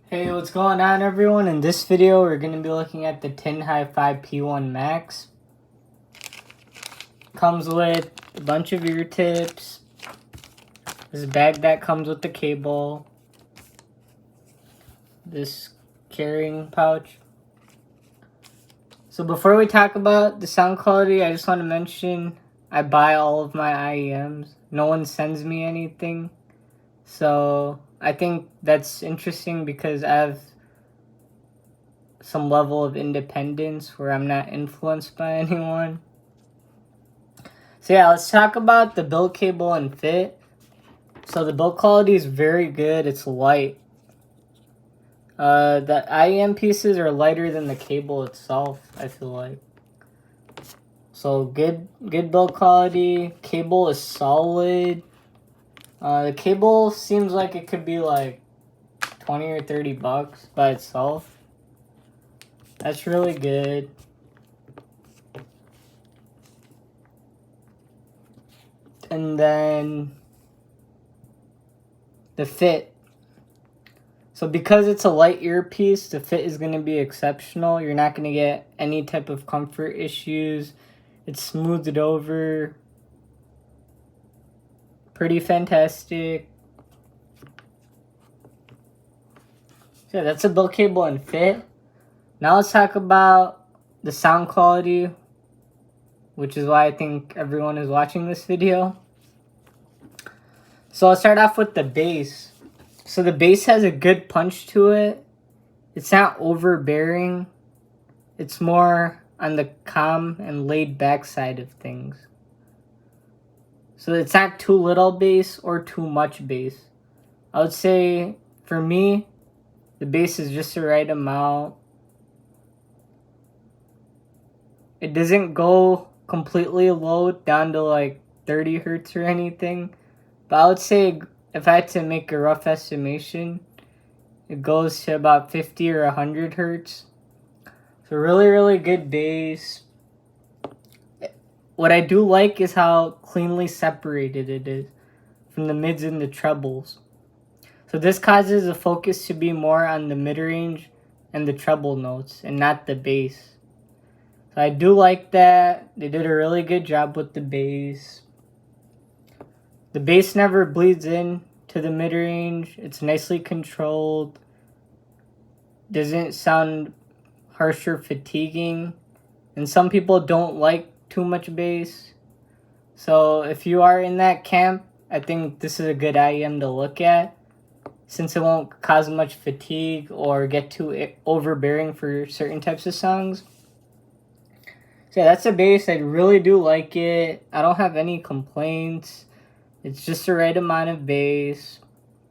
Hey, what's going on everyone? In this video, we're going to be looking at the HIFI P1 Max. Comes with a bunch of ear tips. This bag that comes with the cable. This carrying pouch. So before we talk about the sound quality, I just want to mention I buy all of my IEMs. No one sends me anything. So I think that's interesting because I have some level of independence where I'm not influenced by anyone. So yeah, let's talk about the build cable and fit. So the build quality is very good. It's light. The IEM pieces are lighter than the cable itself, I feel like. So good build quality. Cable is solid. The cable seems like it could be like 20 or 30 bucks by itself. That's really good. And then the fit. So because it's a light earpiece, the fit is going to be exceptional. You're not going to get any type of comfort issues. It's smoothed over. Pretty fantastic. So that's a build cable and fit. Now let's talk about the sound quality, which is why I think everyone is watching this video. So I'll start off with the bass. So the bass has a good punch to it. It's not overbearing. It's more on the calm and laid back side of things. So it's not too little bass or too much bass. I would say for me, the bass is just the right amount. It doesn't go completely low down to like 30 hertz or anything. But I would say if I had to make a rough estimation, it goes to about 50 or 100 hertz. So really good bass. What I do like is how cleanly separated it is from the mids and the trebles. So this causes the focus to be more on the mid-range and the treble notes and not the bass. So I do like that. They did a really good job with the bass. The bass never bleeds in to the mid-range. It's nicely controlled. Doesn't sound harsh or fatiguing. And some people don't like too much bass. So if you are in that camp, I think this is a good IEM to look at, since it won't cause much fatigue or get too overbearing for certain types of songs. So yeah, that's the bass. I really do like it. I don't have any complaints. It's just the right amount of bass.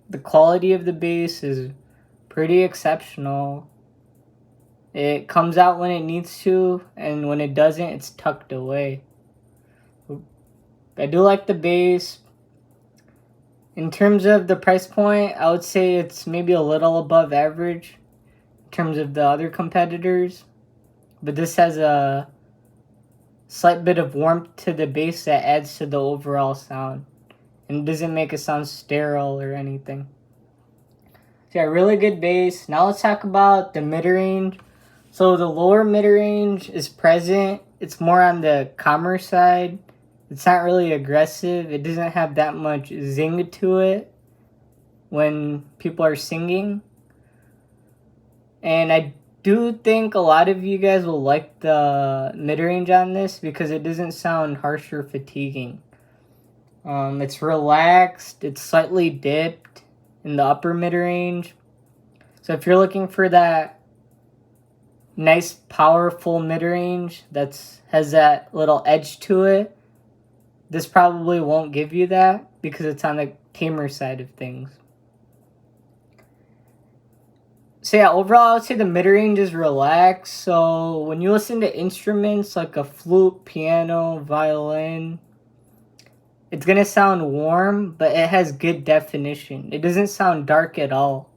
The quality of the bass is pretty exceptional. It comes out when it needs to, and when it doesn't, it's tucked away. I do like the bass. In terms of the price point, I would say it's maybe a little above average in terms of the other competitors. But this has a slight bit of warmth to the bass that adds to the overall sound. And doesn't make it sound sterile or anything. So yeah, really good bass. Now let's talk about the mid-range. So the lower mid-range is present. It's more on the calmer side. It's not really aggressive. It doesn't have that much zing to it when people are singing. And I do think a lot of you guys will like the mid-range on this because it doesn't sound harsh or fatiguing. It's relaxed. It's slightly dipped in the upper mid-range. So if you're looking for that nice, powerful mid-range that has that little edge to it, this probably won't give you that because it's on the tamer side of things. So yeah, overall, I would say the mid-range is relaxed. So when you listen to instruments like a flute, piano, violin, it's going to sound warm, but it has good definition. It doesn't sound dark at all.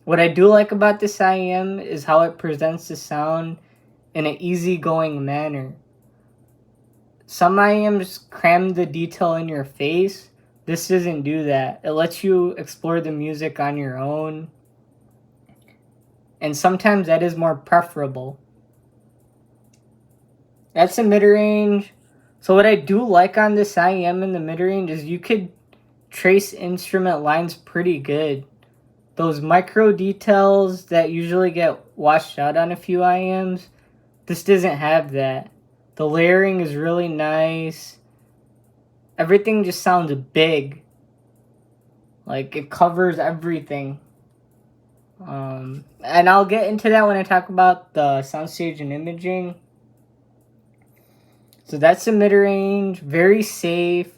What I do like about this IEM is how it presents the sound in an easygoing manner. Some IEMs cram the detail in your face. This doesn't do that. It lets you explore the music on your own. And sometimes that is more preferable. That's a mid-range. So what I do like on this IEM in the mid-range is you could trace instrument lines pretty good. Those micro details that usually get washed out on a few IEMs, this doesn't have that. The layering is really nice. Everything just sounds big. Like it covers everything. And I'll get into that when I talk about the Soundstage and Imaging. So that's a mid-range, very safe,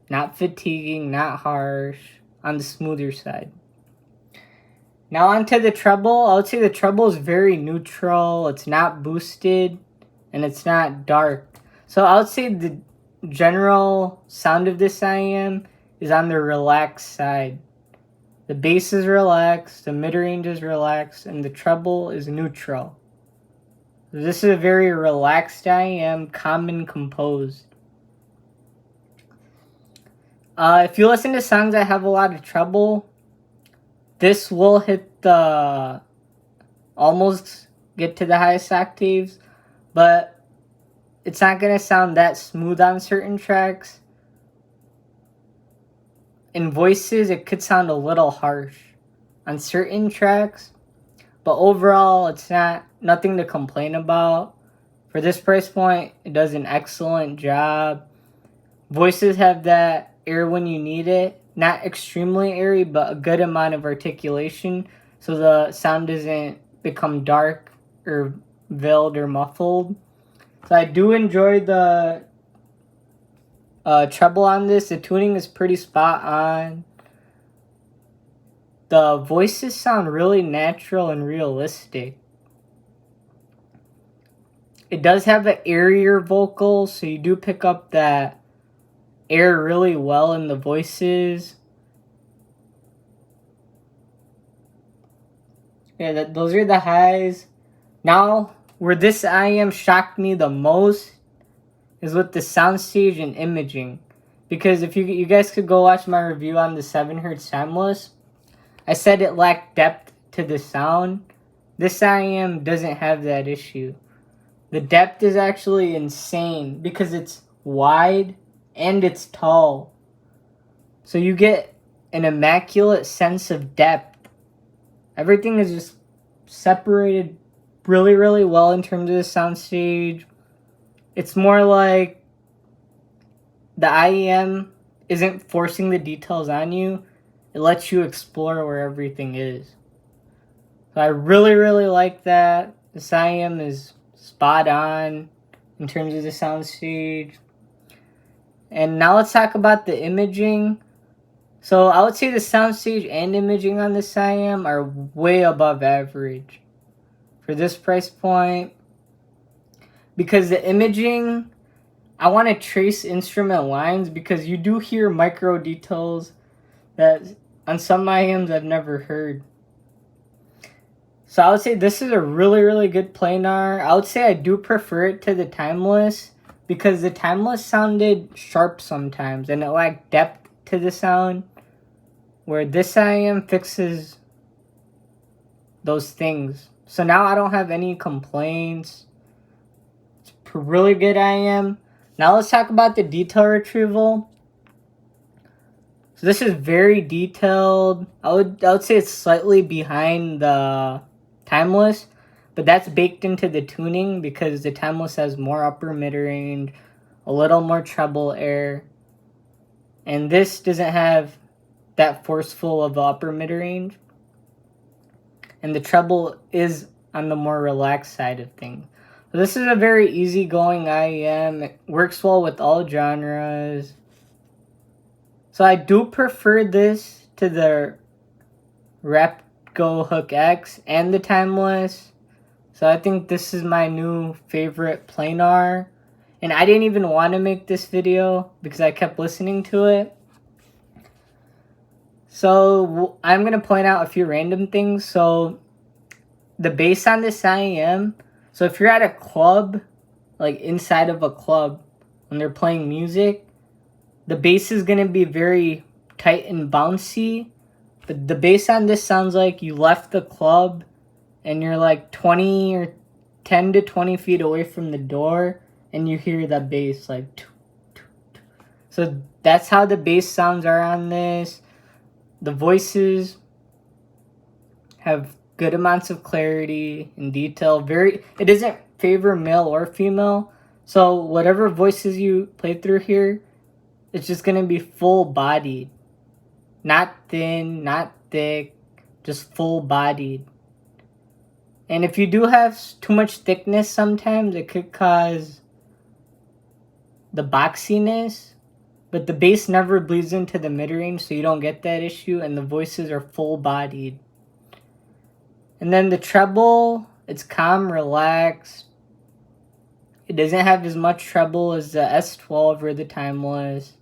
not fatiguing, not harsh, on the smoother side. Now onto the treble. I would say the treble is very neutral. It's not boosted and it's not dark. So I would say the general sound of this IEM is on the relaxed side. The bass is relaxed, the mid-range is relaxed, and the treble is neutral. This is a very relaxed IEM, calm and composed. If you listen to songs that have a lot of treble, this will hit the, almost get to the highest octaves, but it's not going to sound that smooth on certain tracks. In voices, it could sound a little harsh on certain tracks, but overall, it's nothing to complain about. For this price point, it does an excellent job. Voices have that air when you need it. Not extremely airy, but a good amount of articulation, so the sound doesn't become dark or veiled or muffled. So I do enjoy the treble on this. The tuning is pretty spot on. The voices sound really natural and realistic. It does have an airier vocal, so you do pick up that air really well in the voices. Yeah, those are the highs. Now, where this IEM shocked me the most is with the Soundstage and Imaging. Because if you guys could go watch my review on the 7Hz Timeless, I said it lacked depth to the sound. This IEM doesn't have that issue. The depth is actually insane because it's wide and it's tall. So you get an immaculate sense of depth. Everything is just separated really, really well in terms of the soundstage. It's more like the IEM isn't forcing the details on you. It lets you explore where everything is. So I really, really like that. This IEM is spot on in terms of the soundstage. And now let's talk about the imaging. So I would say the soundstage and imaging on this IEM are way above average for this price point. Because the imaging, I want to trace instrument lines because you do hear micro details that on some IEMs I've never heard. So I would say this is a really, really good planar. I would say I do prefer it to the Timeless because the Timeless sounded sharp sometimes and it lacked depth to the sound, where this IEM fixes those things. So now I don't have any complaints. It's a really good IEM. Now let's talk about the detail retrieval. So this is very detailed. I would say it's slightly behind the Timeless, but that's baked into the tuning because the Timeless has more upper mid-range, a little more treble air, and this doesn't have that forceful of upper mid-range, and the treble is on the more relaxed side of things. So this is a very easygoing IEM. It works well with all genres. So I do prefer this to the Go Hook X and the Timeless. So I think this is my new favorite planar. And I didn't even want to make this video because I kept listening to it. So I'm going to point out a few random things. So the bass on this IEM. So if you're at a club, like inside of a club, when they're playing music, the bass is going to be very tight and bouncy. But the bass on this sounds like you left the club and you're like 20 or 10 to 20 feet away from the door and you hear that bass like. So that's how the bass sounds are on this. The voices have good amounts of clarity and detail. It doesn't favor male or female. So whatever voices you play through here, it's just going to be full bodied. Not thin, not thick, just full bodied. And if you do have too much thickness sometimes, it could cause the boxiness. But the bass never bleeds into the mid-range, so you don't get that issue, and the voices are full-bodied. And then the treble, it's calm, relaxed. It doesn't have as much treble as the S12 or the Timeless.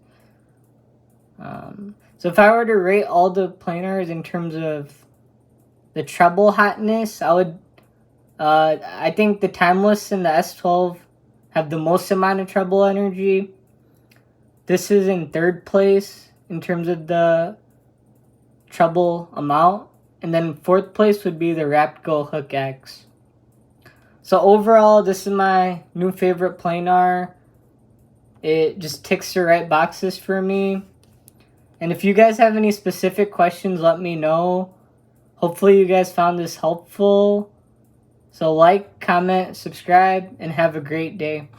So if I were to rate all the planars in terms of the treble hotness, I think the Timeless and the S12 have the most amount of treble energy. This is in third place in terms of the treble amount. And then fourth place would be the Raptgo Hook X. So overall, this is my new favorite planar. It just ticks the right boxes for me. And if you guys have any specific questions, let me know. Hopefully you guys found this helpful. So like, comment, subscribe, and have a great day.